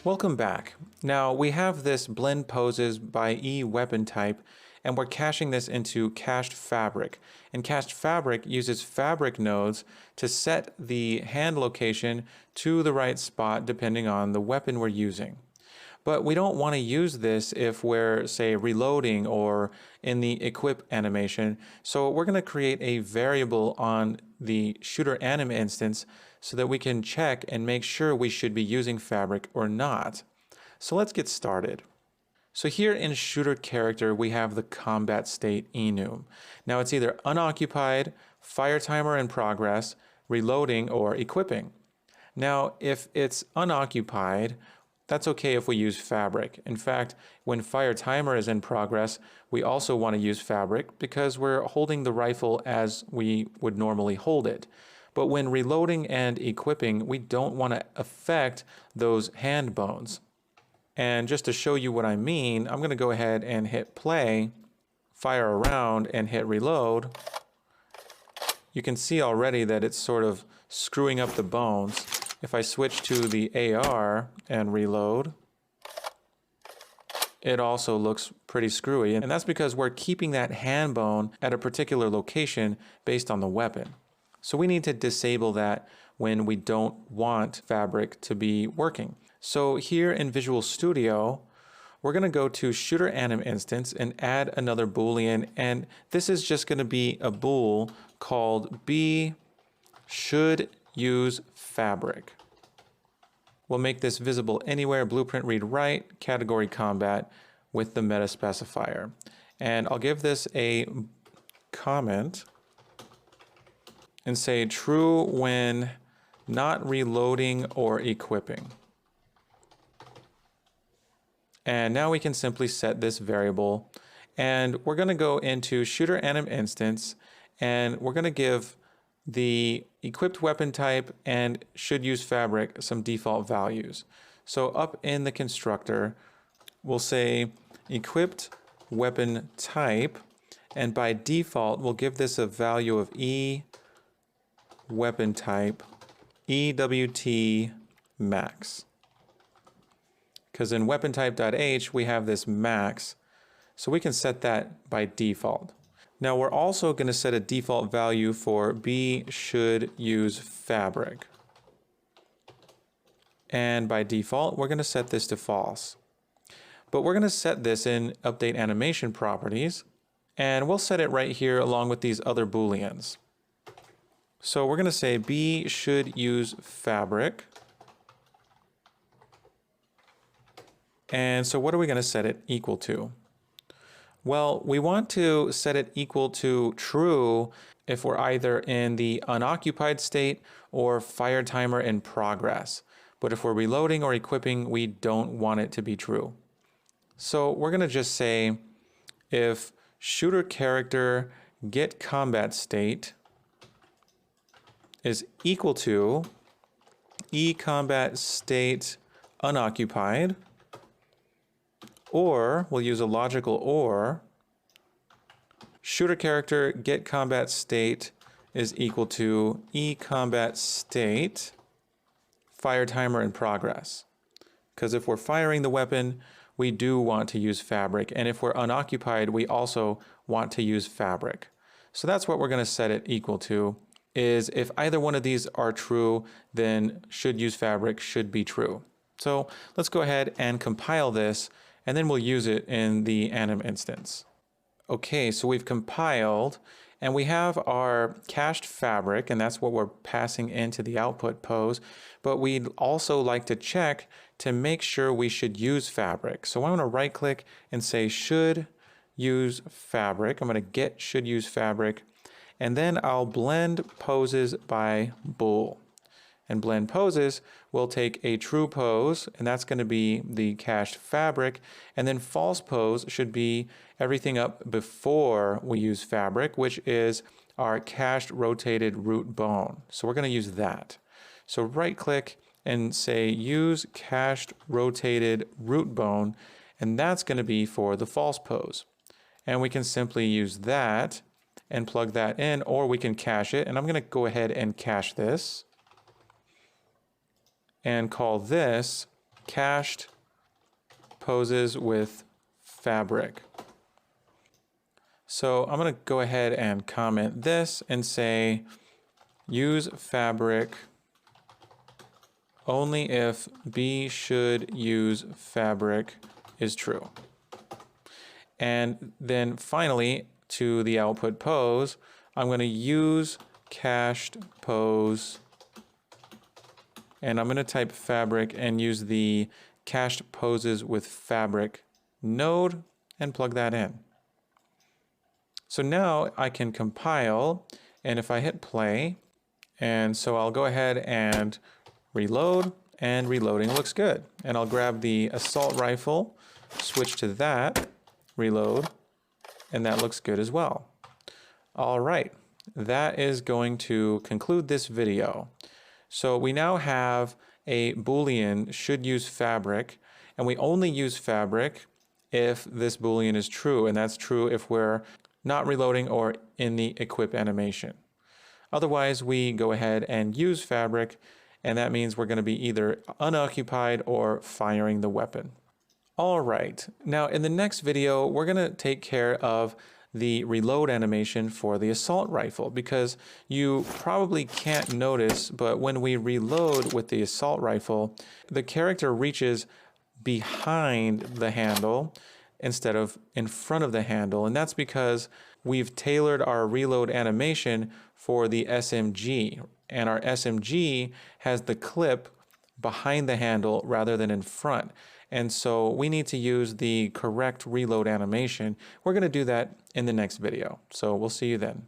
Welcome back. Now we have this blend poses by E weapon type, and we're caching this into cached fabric. And cached fabric uses fabric nodes to set the hand location to the right spot depending on the weapon we're using. But we don't want to use this if we're, say, reloading or in the equip animation. So we're going to create a variable on the shooter anim instance so that we can check and make sure we should be using fabric or not. So let's get started. So here in shooter character, we have the combat state enum. Now it's either unoccupied, fire timer in progress, reloading, or equipping. Now, if it's unoccupied, that's okay if we use fabric. In fact, when fire timer is in progress, we also want to use fabric because we're holding the rifle as we would normally hold it. But when reloading and equipping, we don't want to affect those hand bones. And just to show you what I mean, I'm going to go ahead and hit play, fire around, and hit reload. You can see already that it's sort of screwing up the bones. If I switch to the AR and reload, it also looks pretty screwy. And that's because we're keeping that hand bone at a particular location based on the weapon. So we need to disable that when we don't want fabric to be working. So here in Visual Studio, we're going to go to shooter anim instance and add another boolean. And this is just going to be a bool called B should use fabric. We'll make this visible anywhere, blueprint read write, category combat with the meta specifier. And I'll give this a comment and say true when not reloading or equipping. And now we can simply set this variable. And we're going to go into shooter anim instance, and we're going to give the equipped weapon type and should use fabric some default values. So up in the constructor, we'll say equipped weapon type, and by default, we'll give this a value of E weapon type EWT max. Because in weapon type.h, we have this max, so we can set that by default. Now we're also going to set a default value for B should use fabric. And by default, we're going to set this to false. But we're going to set this in update animation properties, and we'll set it right here along with these other booleans. So we're going to say B should use fabric. And so what are we going to set it equal to? Well, we want to set it equal to true if we're either in the unoccupied state or fire timer in progress. But if we're reloading or equipping, we don't want it to be true. So we're going to just say if shooter character get combat state is equal to E combat state unoccupied, or we'll use a logical or, shooter character get combat state is equal to E combat state fire timer in progress. Because if we're firing the weapon, we do want to use fabric. And if we're unoccupied, we also want to use fabric. So that's what we're going to set it equal to, is if either one of these are true, then should use fabric should be true. So let's go ahead and compile this, and then we'll use it in the anim instance. Okay, so we've compiled, and we have our cached fabric, and that's what we're passing into the output pose, but we'd also like to check to make sure we should use fabric. So I'm going to right click and say should use fabric. I'm going to get should use fabric, and then I'll blend poses by bool. And blend poses will take a true pose, and that's going to be the cached fabric, and then false pose should be everything up before we use fabric, which is our cached rotated root bone. So we're going to use that. So right click and say use cached rotated root bone, and that's going to be for the false pose. And we can simply use that and plug that in, or we can cache it, and I'm going to go ahead and cache this and call this cached poses with fabric. So I'm going to go ahead and comment this and say use fabric only if B should use fabric is true. And then finally, to the output pose, I'm going to use cached pose, and I'm going to type fabric and use the cached poses with fabric node and plug that in. So now I can compile, and if I hit play, and so I'll go ahead and reload, and reloading looks good. And I'll grab the assault rifle, switch to that, reload, and that looks good as well. All right, that is going to conclude this video. So we now have a Boolean should use fabric, and we only use fabric if this Boolean is true, and that's true if we're not reloading or in the equip animation. Otherwise, we go ahead and use fabric, and that means we're going to be either unoccupied or firing the weapon. All right, now in the next video, we're going to take care of the reload animation for the assault rifle, because you probably can't notice, but when we reload with the assault rifle, the character reaches behind the handle instead of in front of the handle, and that's because we've tailored our reload animation for the SMG, and our SMG has the clip behind the handle rather than in front. And so we need to use the correct reload animation. We're going to do that in the next video. So we'll see you then.